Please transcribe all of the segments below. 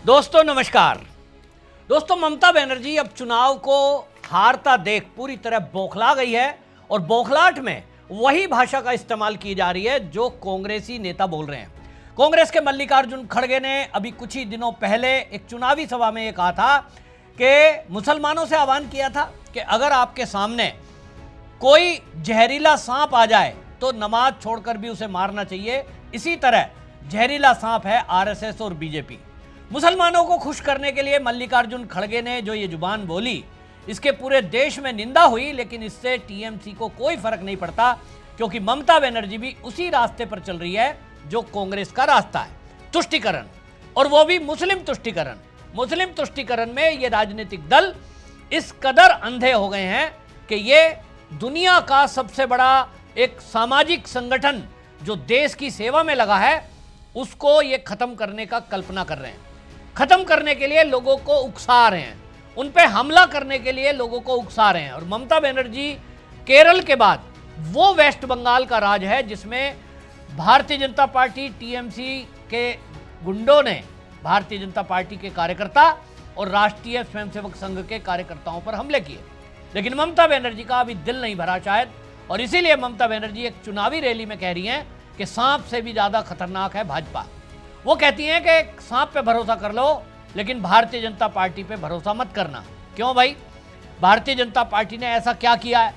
दोस्तों नमस्कार। दोस्तों ममता बनर्जी अब चुनाव को हारता देख पूरी तरह बौखला गई है और बौखलाहट में वही भाषा का इस्तेमाल की जा रही है जो कांग्रेसी नेता बोल रहे हैं। कांग्रेस के मल्लिकार्जुन खड़गे ने अभी कुछ ही दिनों पहले एक चुनावी सभा में ये कहा था कि मुसलमानों से आह्वान किया था कि अगर आपके सामने कोई जहरीला सांप आ जाए तो नमाज छोड़कर भी उसे मारना चाहिए। इसी तरह जहरीला सांप है आरएसएस और बीजेपी। मुसलमानों को खुश करने के लिए मल्लिकार्जुन खड़गे ने जो ये जुबान बोली, इसके पूरे देश में निंदा हुई, लेकिन इससे टीएमसी को कोई फर्क नहीं पड़ता क्योंकि ममता बनर्जी भी उसी रास्ते पर चल रही है जो कांग्रेस का रास्ता है, तुष्टीकरण, और वो भी मुस्लिम तुष्टीकरण। मुस्लिम तुष्टीकरण में ये राजनीतिक दल इस कदर अंधे हो गए हैं कि ये दुनिया का सबसे बड़ा एक सामाजिक संगठन जो देश की सेवा में लगा है उसको ये खत्म करने का कल्पना कर रहे हैं। खत्म करने के लिए लोगों को उकसा रहे हैं, उन पे हमला करने के लिए लोगों को उकसा रहे हैं। और ममता बनर्जी केरल के बाद वो वेस्ट बंगाल का राज है जिसमें भारतीय जनता पार्टी टीएमसी के गुंडों ने भारतीय जनता पार्टी के कार्यकर्ता और राष्ट्रीय स्वयंसेवक संघ के कार्यकर्ताओं पर हमले किए। लेकिन ममता बनर्जी का अभी दिल नहीं भरा शायद, और इसीलिए ममता बनर्जी एक चुनावी रैली में कह रही हैं कि सांप से भी ज़्यादा खतरनाक है भाजपा। वो कहती हैं कि सांप पे भरोसा कर लो लेकिन भारतीय जनता पार्टी पे भरोसा मत करना। क्यों भाई, भारतीय जनता पार्टी ने ऐसा क्या किया है?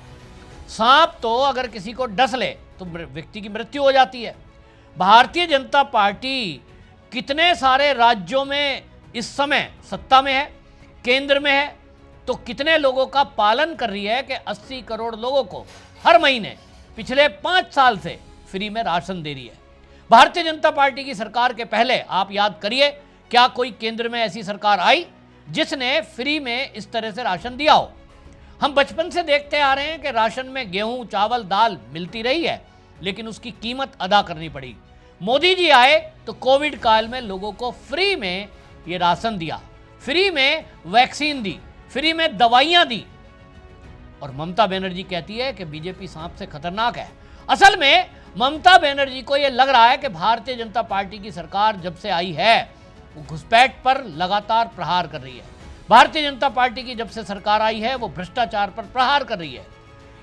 सांप तो अगर किसी को डस ले तो व्यक्ति की मृत्यु हो जाती है। भारतीय जनता पार्टी कितने सारे राज्यों में इस समय सत्ता में है, केंद्र में है, तो कितने लोगों का पालन कर रही है कि 80 करोड़ लोगों को हर महीने पिछले 5 साल से फ्री में राशन दे रही है। भारतीय जनता पार्टी की सरकार के पहले आप याद करिए, क्या कोई केंद्र में ऐसी सरकार आई जिसने फ्री में इस तरह से राशन दिया हो? हम बचपन से देखते आ रहे हैं कि राशन में गेहूं, चावल, दाल मिलती रही है, लेकिन उसकी कीमत अदा करनी पड़ी। मोदी जी आए तो कोविड काल में लोगों को फ्री में ये राशन दिया, फ्री में वैक्सीन दी, फ्री में दवाइयां दी। और ममता बनर्जी कहती है कि बीजेपी सांप से खतरनाक है। असल में ममता बनर्जी को यह लग रहा है कि भारतीय जनता पार्टी की सरकार जब से आई है वो घुसपैठ पर लगातार प्रहार कर रही है। भारतीय जनता पार्टी की जब से सरकार आई है वो भ्रष्टाचार पर प्रहार कर रही है।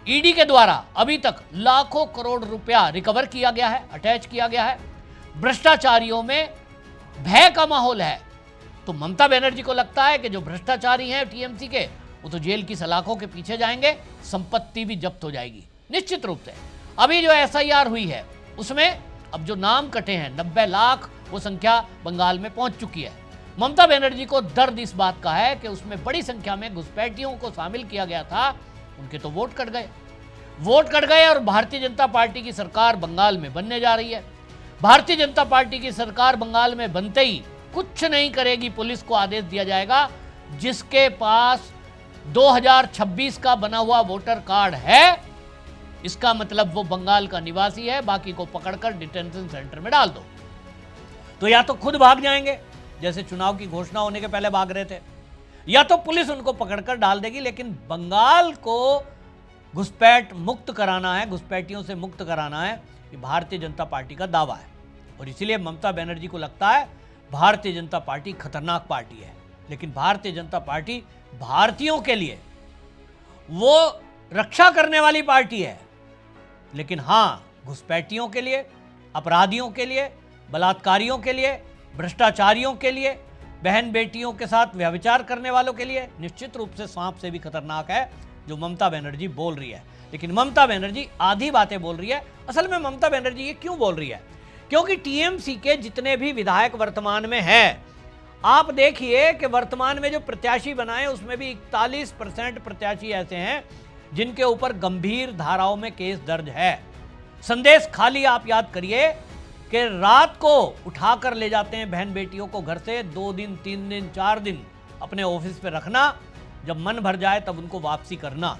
ईडी के द्वारा अभी तक लाखों करोड़ रुपया रिकवर किया गया है, अटैच किया गया है। भ्रष्टाचारियों में भय का माहौल है। तो ममता बनर्जी को लगता है कि जो भ्रष्टाचारी हैं टीएमसी के, वो तो जेल की सलाखों के पीछे जाएंगे, संपत्ति भी जब्त हो जाएगी निश्चित रूप से। अभी जो एसआईआर हुई है उसमें अब जो नाम कटे हैं 90 लाख, वो संख्या बंगाल में पहुंच चुकी है। ममता बनर्जी को दर्द इस बात का है कि उसमें बड़ी संख्या में घुसपैठियों को शामिल किया गया था, उनके तो वोट कट गए और भारतीय जनता पार्टी की सरकार बंगाल में बनने जा रही है। भारतीय जनता पार्टी की सरकार बंगाल में बनते ही कुछ नहीं करेगी, पुलिस को आदेश दिया जाएगा जिसके पास 2026 का बना हुआ वोटर कार्ड है, इसका मतलब वो बंगाल का निवासी है, बाकी को पकड़कर डिटेंशन सेंटर में डाल दो। तो या तो खुद भाग जाएंगे जैसे चुनाव की घोषणा होने के पहले भाग रहे थे, या तो पुलिस उनको पकड़कर डाल देगी। लेकिन बंगाल को घुसपैठ मुक्त कराना है, घुसपैठियों से मुक्त कराना है, ये भारतीय जनता पार्टी का दावा है। और इसीलिए ममता बनर्जी को लगता है भारतीय जनता पार्टी खतरनाक पार्टी है। लेकिन भारतीय जनता पार्टी भारतीयों के लिए वो रक्षा करने वाली पार्टी है, लेकिन हाँ घुसपैठियों के लिए, अपराधियों के लिए, बलात्कारियों के लिए, भ्रष्टाचारियों के लिए, बहन बेटियों के साथ व्यभिचार करने वालों के लिए निश्चित रूप से सांप से भी खतरनाक है जो ममता बनर्जी बोल रही है। लेकिन ममता बनर्जी आधी बातें बोल रही है। असल में ममता बनर्जी ये क्यों बोल रही है? क्योंकि टीएमसी के जितने भी विधायक वर्तमान में हैं, आप देखिए कि वर्तमान में जो प्रत्याशी बनाए उसमें भी 41% प्रत्याशी ऐसे हैं जिनके ऊपर गंभीर धाराओं में केस दर्ज है। संदेश खाली आप याद करिए कि रात को उठाकर ले जाते हैं बहन बेटियों को घर से, 2 दिन, 3 दिन, 4 दिन अपने ऑफिस पे रखना, जब मन भर जाए तब उनको वापसी करना।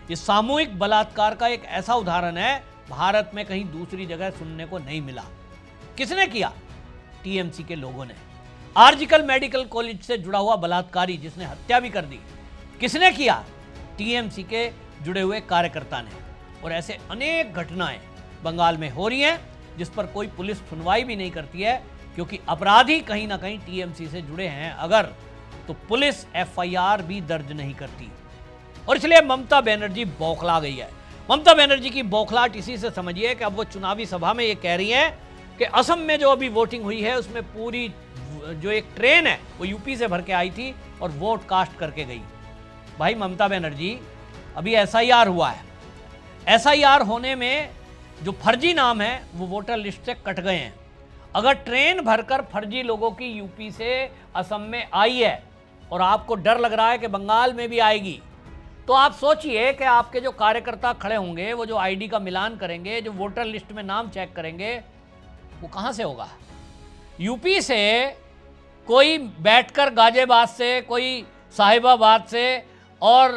ये सामूहिक बलात्कार का एक ऐसा उदाहरण है, भारत में कहीं दूसरी जगह सुनने को नहीं मिला। किसने किया? टीएमसी के लोगों ने। आर्जिकल मेडिकल कॉलेज से जुड़ा हुआ बलात्कारी जिसने हत्या भी कर दी, किसने किया? टीएमसी के जुड़े हुए कार्यकर्ता ने। और ऐसे अनेक घटनाएं बंगाल में हो रही हैं जिस पर कोई पुलिस सुनवाई भी नहीं करती है, क्योंकि अपराधी कहीं ना कहीं टीएमसी से जुड़े हैं अगर, तो पुलिस एफआईआर भी दर्ज नहीं करती। और इसलिए ममता बनर्जी बौखला गई है। ममता बनर्जी की बौखलाहट इसी से समझिए कि अब वो चुनावी सभा में ये कह रही हैं कि असम में जो अभी वोटिंग हुई है उसमें पूरी जो एक ट्रेन है वो यूपी से भर के आई थी और वोट कास्ट करके गई। भाई ममता बनर्जी, अभी एसआईआर हुआ है, एसआईआर होने में जो फर्जी नाम है वो वोटर लिस्ट से कट गए हैं। अगर ट्रेन भरकर फर्जी लोगों की यूपी से असम में आई है और आपको डर लग रहा है कि बंगाल में भी आएगी, तो आप सोचिए कि आपके जो कार्यकर्ता खड़े होंगे, वो जो आईडी का मिलान करेंगे, जो वोटर लिस्ट में नाम चेक करेंगे, वो कहां से होगा? यूपी से कोई बैठकर गाजियाबाद से, कोई साहिबाबाद से और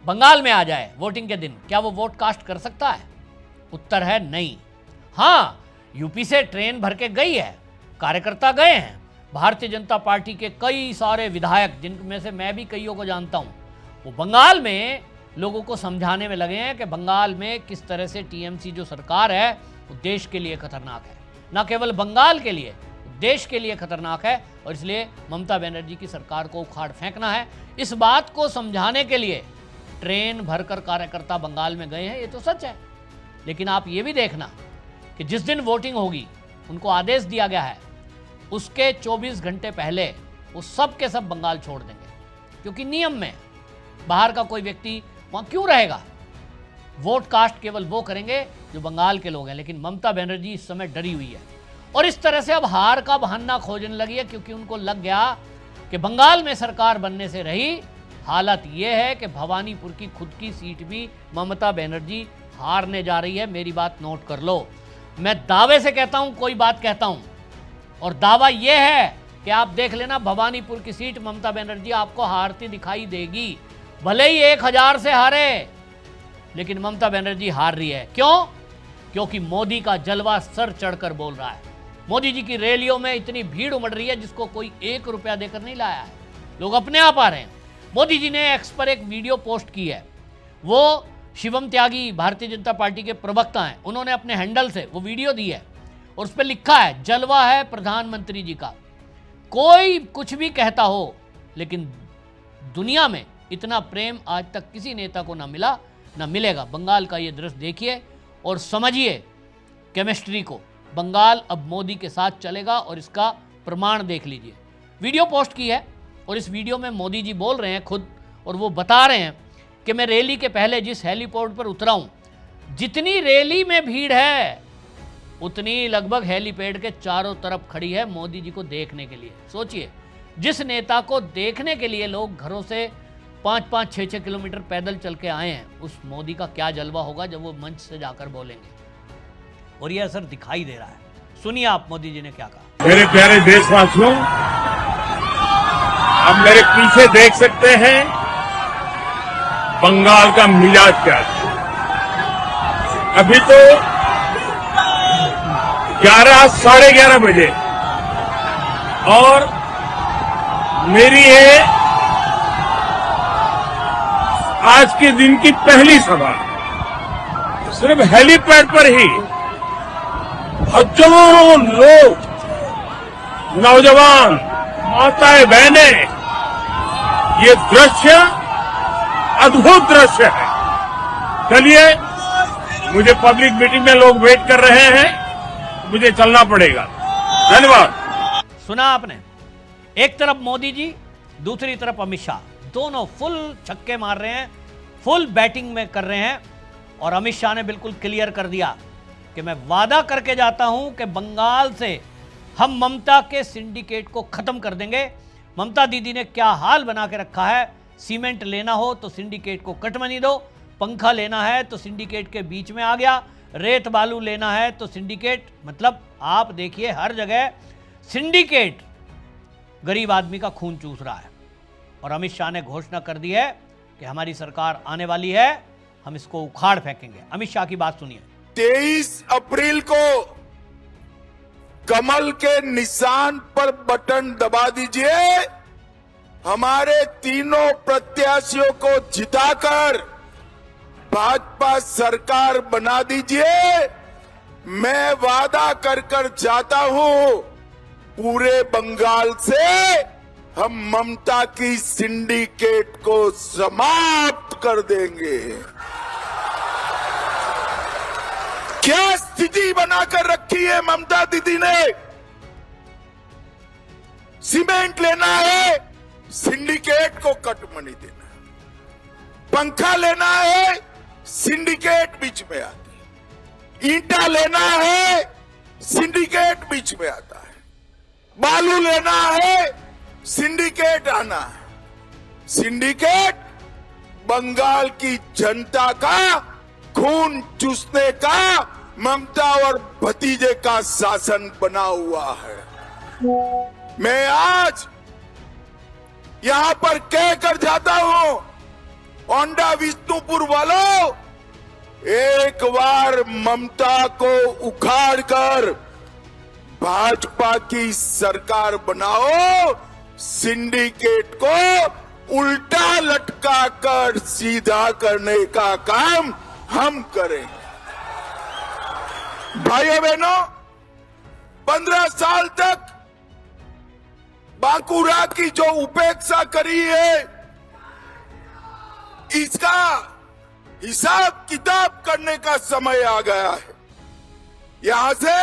बंगाल में आ जाए वोटिंग के दिन, क्या वो वोट कास्ट कर सकता है? उत्तर है नहीं। हाँ, यूपी से ट्रेन भर के गई है, कार्यकर्ता गए हैं, भारतीय जनता पार्टी के कई सारे विधायक, जिनमें से मैं भी कईयों को जानता हूं, वो बंगाल में लोगों को समझाने में लगे हैं कि बंगाल में किस तरह से टीएमसी जो सरकार है वो देश के लिए खतरनाक है, न केवल बंगाल के लिए, देश के लिए खतरनाक है। और इसलिए ममता बनर्जी की सरकार को उखाड़ फेंकना है। इस बात को समझाने के लिए ट्रेन भरकर कार्यकर्ता बंगाल में गए हैं, ये तो सच है। लेकिन आप ये भी देखना कि जिस दिन वोटिंग होगी, उनको आदेश दिया गया है, उसके 24 घंटे पहले वो सब के सब बंगाल छोड़ देंगे, क्योंकि नियम में बाहर का कोई व्यक्ति वहाँ क्यों रहेगा। वोट कास्ट केवल वो करेंगे जो बंगाल के लोग हैं। लेकिन ममता बनर्जी इस समय डरी हुई है और इस तरह से अब हार का बहाना खोजने लगी है, क्योंकि उनको लग गया कि बंगाल में सरकार बनने से रही। हालत यह है कि भवानीपुर की खुद की सीट भी ममता बनर्जी हारने जा रही है। मेरी बात नोट कर लो। मैं दावे से कहता हूं, कोई बात कहता हूं, और दावा यह है कि आप देख लेना, भवानीपुर की सीट ममता बनर्जी आपको हारती दिखाई देगी। भले ही 1000 से हारे, लेकिन ममता बनर्जी हार रही है। क्यों? क्योंकि मोदी का जलवा सर चढ़कर बोल रहा है। मोदी जी की रैलियों में इतनी भीड़ उमड़ रही है जिसको कोई 1 रुपया देकर नहीं लाया है, लोग अपने आप आ रहे हैं। मोदी जी ने एक्स पर एक वीडियो पोस्ट की है, वो शिवम त्यागी भारतीय जनता पार्टी के प्रवक्ता हैं, उन्होंने अपने हैंडल से वो वीडियो दी है और उस पर लिखा है, जलवा है प्रधानमंत्री जी का। कोई कुछ भी कहता हो, लेकिन दुनिया में इतना प्रेम आज तक किसी नेता को ना मिला, ना मिलेगा। बंगाल का ये दृश्य देखिए और समझिए केमिस्ट्री को। बंगाल अब मोदी के साथ चलेगा और इसका प्रमाण देख लीजिए। वीडियो पोस्ट की है और इस वीडियो में मोदी जी बोल रहे हैं खुद, और वो बता रहे हैं कि मैं रैली के पहले जिस हेलीपोर्ट पर उतरा हूं, जितनी रैली में भीड़ है उतनी लगभग हेलीपैड के चारों तरफ खड़ी है मोदी जी को देखने के लिए। सोचिए, जिस नेता को देखने के लिए लोग घरों से 5-5, 6-6 किलोमीटर पैदल चल के आए हैं, उस मोदी का क्या जलवा होगा जब वो मंच से जाकर बोलेंगे। और ये असर दिखाई दे रहा है। सुनिए आप मोदी जी ने क्या कहा। मेरे प्यारे देशवासियों, आप मेरे पीछे देख सकते हैं बंगाल का मिजाज क्या है। अभी तो 11, साढ़े 11 बजे और मेरी है आज के दिन की पहली सभा। सिर्फ हेलीपैड पर ही हजारों लोग, नौजवान, माताएं, बहनें, ये दृश्य अद्भुत दृश्य है। चलिए, मुझे पब्लिक मीटिंग में लोग वेट कर रहे हैं, मुझे चलना पड़ेगा। धन्यवाद। सुना आपने, एक तरफ मोदी जी, दूसरी तरफ अमित शाह, दोनों फुल छक्के मार रहे हैं, फुल बैटिंग में कर रहे हैं। और अमित शाह ने बिल्कुल क्लियर कर दिया कि मैं वादा करके जाता हूं कि बंगाल से हम ममता के सिंडिकेट को खत्म कर देंगे। ममता दीदी ने क्या हाल बना के रखा है, सीमेंट लेना हो तो सिंडिकेट को कटमनी दो, पंखा लेना है तो सिंडिकेट के बीच में आ गया, रेत बालू लेना है तो सिंडिकेट, मतलब आप देखिए हर जगह सिंडिकेट गरीब आदमी का खून चूस रहा है। और अमित शाह ने घोषणा कर दी है कि हमारी सरकार आने वाली है, हम इसको उखाड़ फेंकेंगे। अमित शाह की बात सुनिए। 23 अप्रैल को कमल के निशान पर बटन दबा दीजिए, हमारे तीनों प्रत्याशियों को जिताकर भाजपा सरकार बना दीजिए। मैं वादा कर जाता हूं पूरे बंगाल से हम ममता की सिंडिकेट को समाप्त कर देंगे। क्या स्थिति बनाकर रखी है ममता दीदी ने? सीमेंट लेना है, सिंडिकेट को कट मनी देना है। पंखा लेना है, सिंडिकेट बीच में आती है। ईंटा लेना है, सिंडिकेट बीच में आता है। बालू लेना है, सिंडिकेट आना है। सिंडिकेट बंगाल की जनता का खून चूसने का ममता और भतीजे का शासन बना हुआ है। मैं आज यहां पर कहकर जाता हूं, औंधा विष्णुपुर वालों, एक बार ममता को उखाड़कर भाजपा की सरकार बनाओ, सिंडिकेट को उल्टा लटका कर सीधा करने का काम हम करेंगे। भाइयों बहनों, 15 साल तक बांकुरा की जो उपेक्षा करी है, इसका हिसाब किताब करने का समय आ गया है। यहां से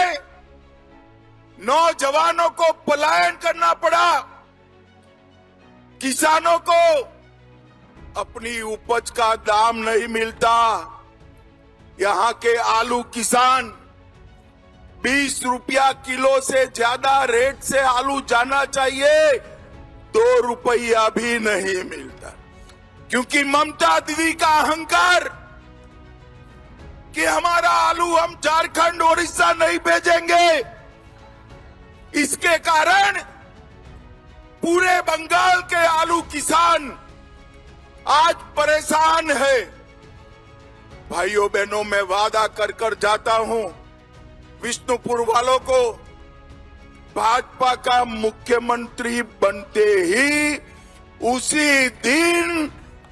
नौजवानों को पलायन करना पड़ा, किसानों को अपनी उपज का दाम नहीं मिलता। यहां के आलू किसान 20 रुपया किलो से ज्यादा रेट से आलू जाना चाहिए, 2 रुपया भी नहीं मिलता, क्योंकि ममता दीदी का अहंकार कि हमारा आलू हम झारखंड उड़ीसा नहीं भेजेंगे, इसके कारण पूरे बंगाल के आलू किसान आज परेशान है। भाइयों बहनों, मैं वादा कर जाता हूं, विष्णुपुर वालों को भाजपा का मुख्यमंत्री बनते ही उसी दिन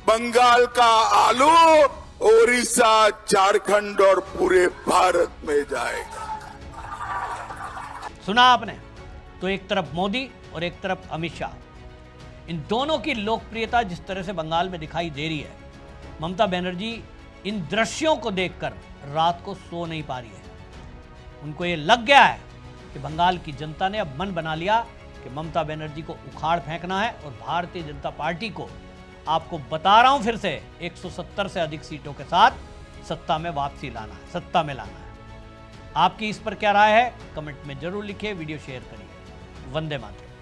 बंगाल का आलू ओडिशा, झारखंड और पूरे भारत में जाएगा। सुना आपने? तो एक तरफ मोदी और एक तरफ अमित शाह, इन दोनों की लोकप्रियता जिस तरह से बंगाल में दिखाई दे रही है, ममता बनर्जी इन दृश्यों को देखकर रात को सो नहीं पा रही है। उनको ये लग गया है कि बंगाल की जनता ने अब मन बना लिया कि ममता बनर्जी को उखाड़ फेंकना है और भारतीय जनता पार्टी को, आपको बता रहा हूं फिर से, 170 से अधिक सीटों के साथ सत्ता में वापसी लाना है, सत्ता में लाना है। आपकी इस पर क्या राय है? कमेंट में जरूर लिखिए, वीडियो शेयर करिए। वंदे मातरम।